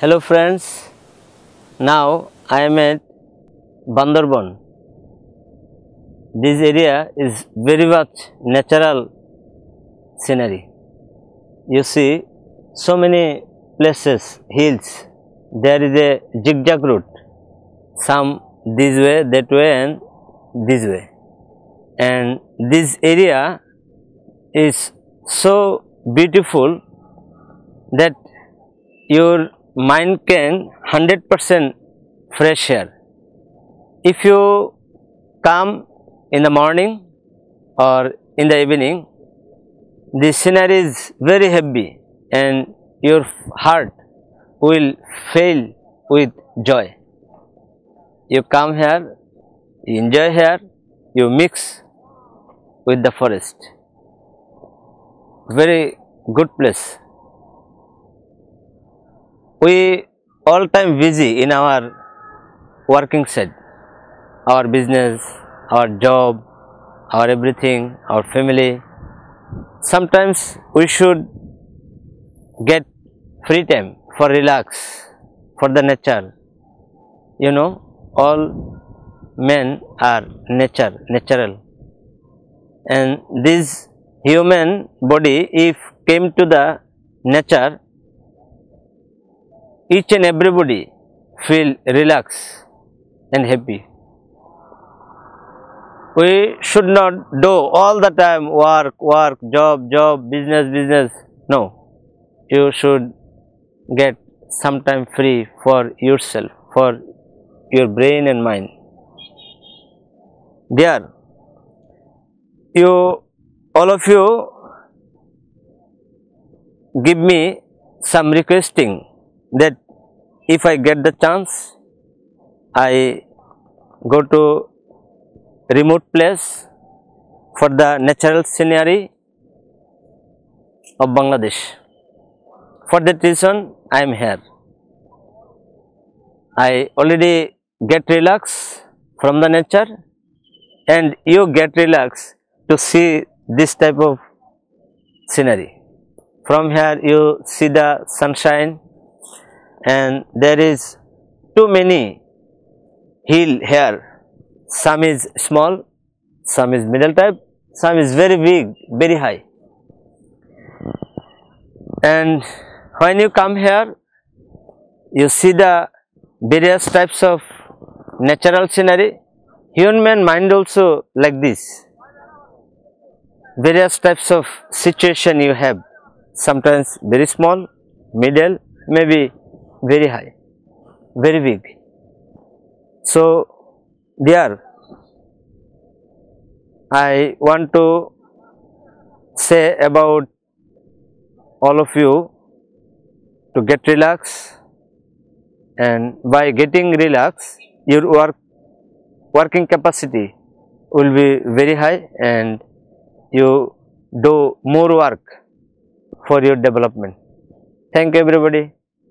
Hello friends, now I am at Bandarban. This area is very much natural scenery. You see so many places, hills, there is a zigzag route, some this way, that way and this way. And this area is so beautiful that your mind can 100% fresh air. If you come in the morning or in the evening, the scenery is very heavy and your heart will fill with joy. You come here, you enjoy here, you mix with the forest. Very good place. We all time busy in our working side, our business, our job, our everything, our family. Sometimes we should get free time for relax, for the nature. You know, all men are natural, and this human body, if came to the nature, each and everybody feel relaxed and happy. We should not do all the time work, job, business. No, you should get some time free for yourself, for your brain and mind. There, all of you give me some requesting that if I get the chance, I go to remote place for the natural scenery of Bangladesh. For that reason, I am here. I already get relaxed from the nature, and you get relaxed to see this type of scenery. From here you see the sunshine, and there is too many hill here. Some is small, some is middle type, some is very big, very high. And when you come here, you see the various types of natural scenery. Human mind also like this. Various types of situation you have. Sometimes very small, middle, maybe very high, very big. So there, I want to say about all of you to get relaxed, and by getting relaxed, your working capacity will be very high, and you do more work for your development. Thank you everybody.